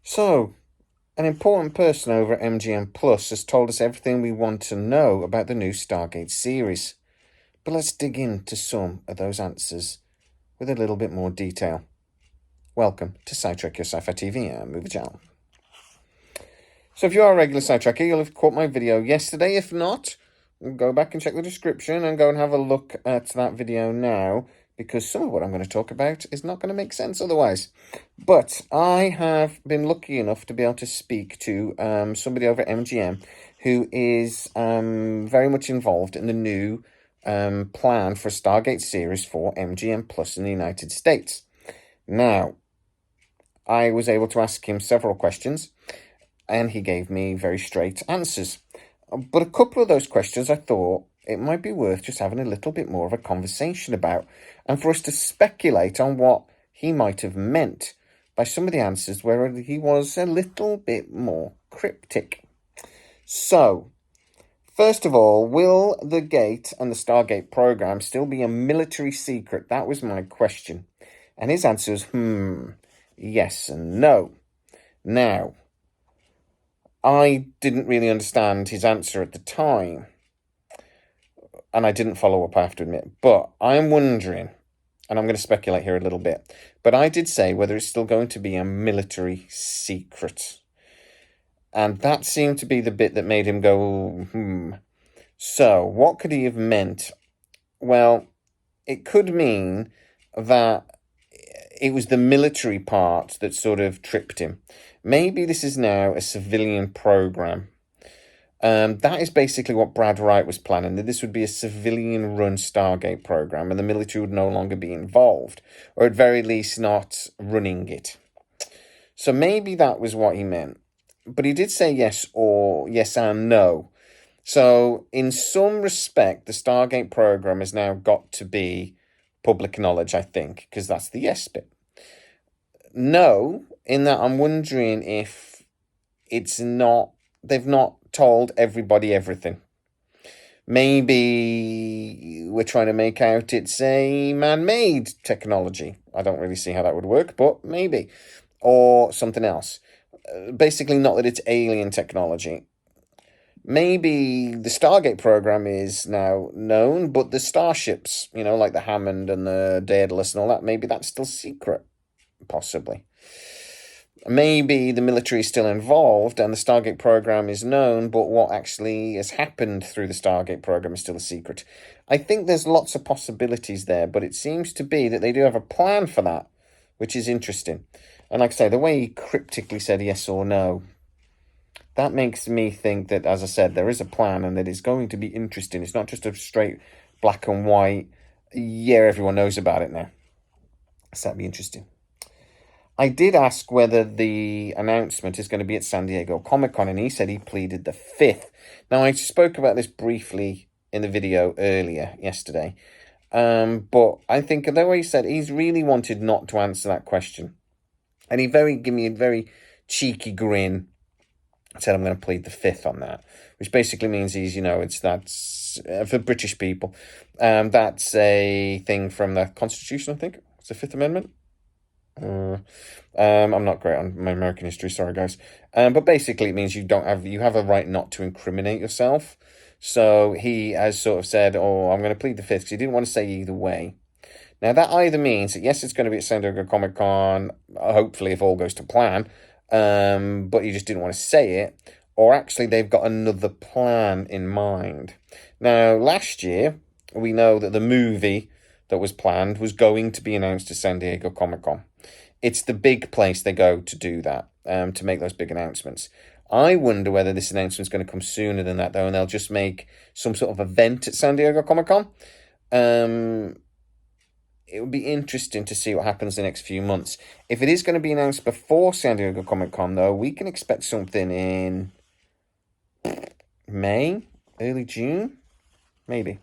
So, an important person over at MGM Plus has told us everything we want to know about the new Stargate series. But let's dig into some of those answers with a little bit more detail. Welcome to SciTrek, your sci-fi TV and movie channel. So if you are a regular SciTrekker, you'll have caught my video yesterday. If not, go back and check the description and go and have a look at that video now, because some of what I'm going to talk about is not going to make sense otherwise. But I have been lucky enough to be able to speak to somebody over at MGM who is very much involved in the new plan for a Stargate series for MGM Plus in the United States. Now, I was able to ask him several questions, and he gave me very straight answers. But a couple of those questions I thought it might be worth just having a little bit more of a conversation about, and for us to speculate on what he might have meant by some of the answers where he was a little bit more cryptic. So, first of all, will the Gate and the Stargate program still be a military secret? That was my question. And his answer was, yes and no. Now, I didn't really understand his answer at the time, and I didn't follow up, I have to admit. But I'm wondering, and I'm going to speculate here a little bit, but I did say whether it's still going to be a military secret. And that seemed to be the bit that made him go, So, what could he have meant? Well, it could mean that it was the military part that sort of tripped him. Maybe this is now a civilian program. That is basically what Brad Wright was planning, that this would be a civilian-run Stargate program and the military would no longer be involved, or at very least not running it. So maybe that was what he meant. But he did say yes and no. So in some respect, the Stargate program has now got to be public knowledge, I think, because that's the yes bit. No, in that I'm wondering if they've not told everybody everything. Maybe we're trying to make out it's a man-made technology. I don't really see how that would work, but maybe. Or something else. Basically, not that it's alien technology. Maybe the Stargate program is now known, but the starships, like the Hammond and the Daedalus and all that, maybe that's still secret. Possibly. Maybe the military is still involved and the Stargate program is known, but what actually has happened through the Stargate program is still a secret. I think there's lots of possibilities there, but it seems to be that they do have a plan for that, which is interesting. And like I say, the way he cryptically said yes or no, that makes me think that, as I said, there is a plan and that it's going to be interesting. It's not just a straight black and white, everyone knows about it now. So that'd be interesting. I did ask whether the announcement is going to be at San Diego ComicCon, and he said he pleaded the 5th. Now, I spoke about this briefly in the video earlier, yesterday, but I think the way he said, he's really wanted not to answer that question. And he gave me a very cheeky grin, said, I'm going to plead the 5th on that, which basically means that's for British people. That's a thing from the Constitution, I think. It's the 5th Amendment. I'm not great on my American history, sorry guys. But basically it means you have a right not to incriminate yourself. So he has sort of said, I'm going to plead the 5th, because he didn't want to say either way. Now that either means that yes, it's going to be at San Diego ComicCon, hopefully if all goes to plan, but he just didn't want to say it, or actually they've got another plan in mind. Now last year, we know that the movie that was planned was going to be announced at San Diego ComicCon. It's the big place they go to do that, to make those big announcements. I wonder whether this announcement is going to come sooner than that, though, and they'll just make some sort of event at San Diego ComicCon. It would be interesting to see what happens the next few months. If it is going to be announced before San Diego ComicCon, though, we can expect something in May, early June, maybe.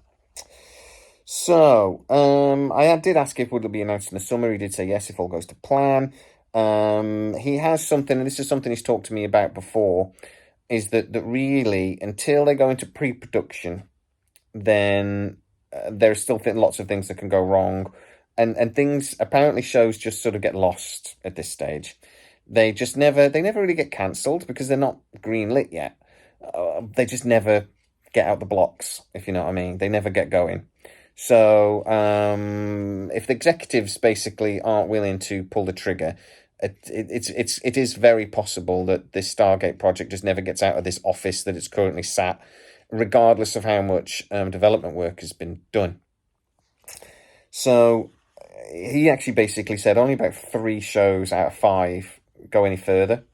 So, I did ask if it would be announced in the summer. He did say yes, if all goes to plan. He has something, and this is something he's talked to me about before, is that really, until they go into pre-production, then there's still lots of things that can go wrong. And things, apparently shows just sort of get lost at this stage. They never really get cancelled because they're not greenlit yet. They just never get out the blocks, if you know what I mean. They never get going. So if the executives basically aren't willing to pull the trigger, it is very possible that this Stargate project just never gets out of this office that it's currently sat, regardless of how much development work has been done. So he actually basically said only about 3 shows out of 5 go any further,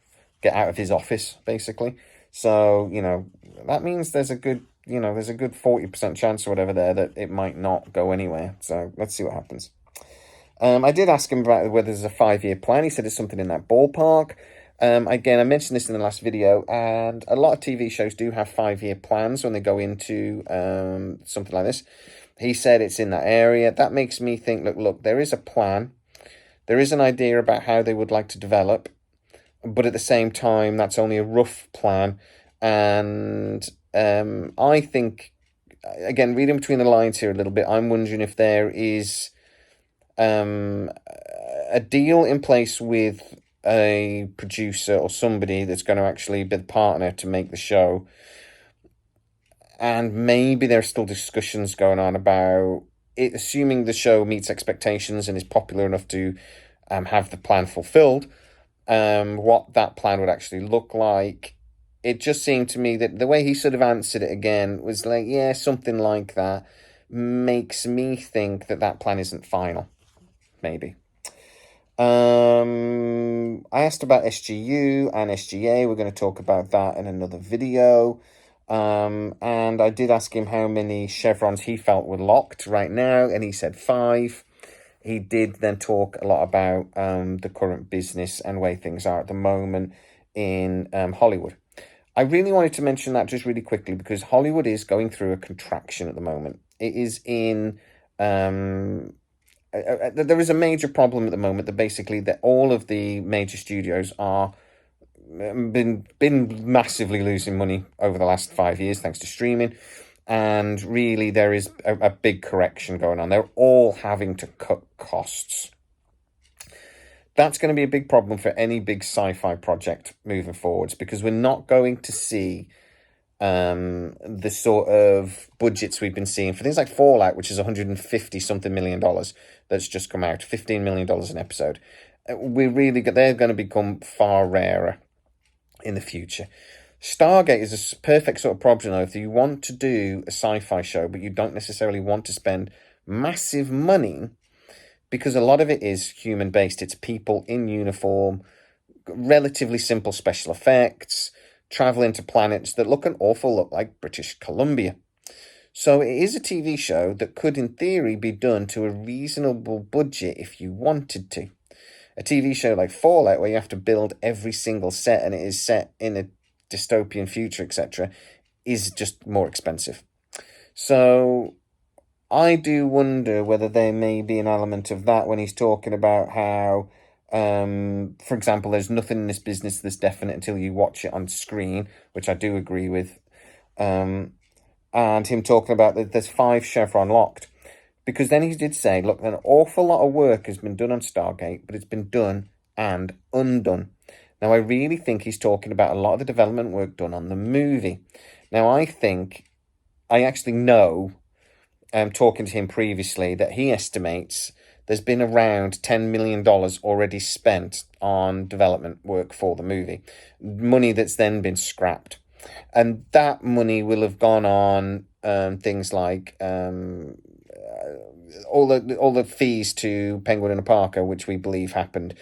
get out of his office, basically. So, that means there's a good 40% chance or whatever there that it might not go anywhere. So let's see what happens. I did ask him about whether there's a 5-year plan. He said it's something in that ballpark. Again, I mentioned this in the last video, and a lot of TV shows do have 5-year plans when they go into something like this. He said it's in that area. That makes me think, look, there is a plan. There is an idea about how they would like to develop, but at the same time, that's only a rough plan. And I think, again, reading between the lines here a little bit, I'm wondering if there is a deal in place with a producer or somebody that's going to actually be the partner to make the show. And maybe there's still discussions going on about it, assuming the show meets expectations and is popular enough to have the plan fulfilled, what that plan would actually look like. It just seemed to me that the way he sort of answered it again was like, yeah, something like that, makes me think that plan isn't final. Maybe. I asked about SGU and SGA. We're going to talk about that in another video. And I did ask him how many chevrons he felt were locked right now, and he said 5. He did then talk a lot about the current business and way things are at the moment in Hollywood. I really wanted to mention that just really quickly because Hollywood is going through a contraction at the moment. It is in... there is a major problem at the moment that basically that all of the major studios are been massively losing money over the last 5 years thanks to streaming, and really there is a big correction going on. They're all having to cut costs. That's going to be a big problem for any big sci-fi project moving forwards because we're not going to see the sort of budgets we've been seeing for things like Fallout, which is $150-something million that's just come out, $15 million an episode. They're going to become far rarer in the future. Stargate is a perfect sort of problem though. If you want to do a sci-fi show, but you don't necessarily want to spend massive money, because a lot of it is human-based. It's people in uniform, relatively simple special effects, traveling to planets that look an awful lot like British Columbia. So it is a TV show that could, in theory, be done to a reasonable budget if you wanted to. A TV show like Fallout, where you have to build every single set and it is set in a dystopian future, etc., is just more expensive. So I do wonder whether there may be an element of that when he's talking about how, for example, there's nothing in this business that's definite until you watch it on screen, which I do agree with. And him talking about that there's 5 chevron locked. Because then he did say, look, an awful lot of work has been done on Stargate, but it's been done and undone. Now, I really think he's talking about a lot of the development work done on the movie. Now, I actually know, talking to him previously, that he estimates there's been around $10 million already spent on development work for the movie. Money that's then been scrapped. And that money will have gone on things like all the fees to Penguin and Parker, which we believe happened.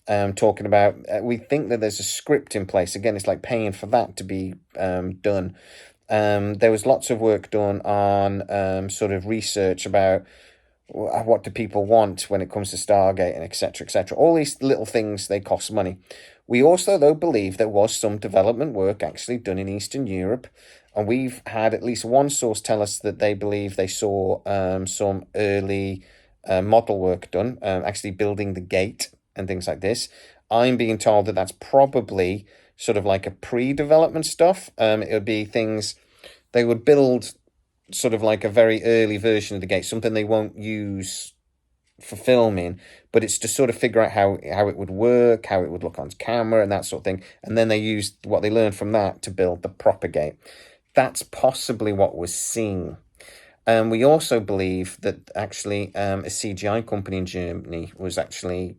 Talking about, we think that there's a script in place. Again, it's like paying for that to be done. There was lots of work done on sort of research about what do people want when it comes to Stargate and etc., etc. All these little things, they cost money. We also, though, believe there was some development work actually done in Eastern Europe. And we've had at least one source tell us that they believe they saw some early model work done, actually building the gate and things like this. I'm being told that that's probably sort of like a pre-development stuff. It would be things they would build sort of like a very early version of the gate, something they won't use for filming, but it's to sort of figure out how it would work, how it would look on camera, and that sort of thing. And then they used what they learned from that to build the propagate. That's possibly what we're seeing. We also believe that actually a CGI company in Germany was actually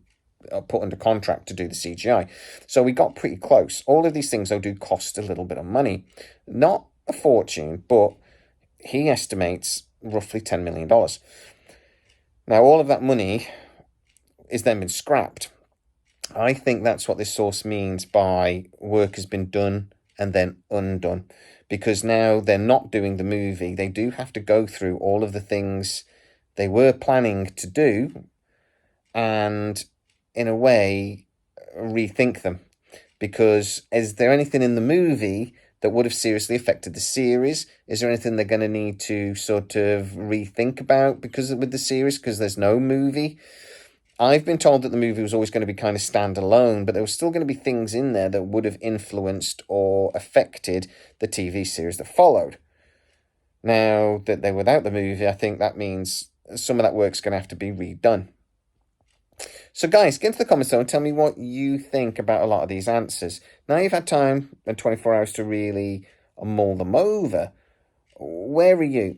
put under contract to do the CGI. So we got pretty close. All of these things, though, do cost a little bit of money. Not a fortune, but he estimates roughly $10 million. Now, all of that money is then been scrapped. I think that's what this source means by work has been done and then undone. Because now they're not doing the movie. They do have to go through all of the things they were planning to do and, in a way, rethink them. Because is there anything in the movie that would have seriously affected the series? Is there anything they're going to need to sort of rethink about with the series? Because there's no movie. I've been told that the movie was always going to be kind of standalone, but there were still going to be things in there that would have influenced or affected the TV series that followed. Now that they're without the movie, I think that means some of that work's going to have to be redone. So guys, get into the comments though and tell me what you think about a lot of these answers. Now you've had time and 24 hours to really mull them over. Where are you?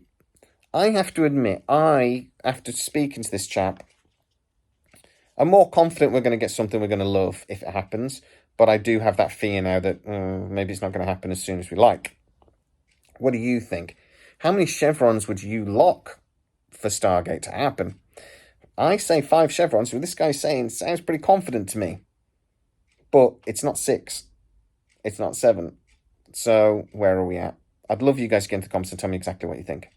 I have to admit, after speaking to this chap, I'm more confident we're going to get something we're going to love if it happens, but I do have that fear now that maybe it's not going to happen as soon as we like. What do you think? How many chevrons would you lock for Stargate to happen? I say 5 chevrons, so this guy's saying sounds pretty confident to me. But it's not 6. It's not 7. So where are we at? I'd love you guys to get into the comments and tell me exactly what you think.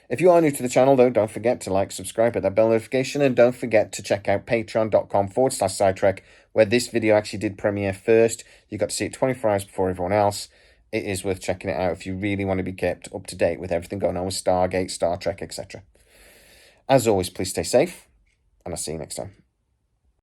If you are new to the channel, though, don't forget to like, subscribe, hit that bell notification, and don't forget to check out patreon.com/SciTrek, where this video actually did premiere first. You got to see it 24 hours before everyone else. It is worth checking it out if you really want to be kept up to date with everything going on with Stargate, Star Trek, etc. As always, please stay safe, and I'll see you next time.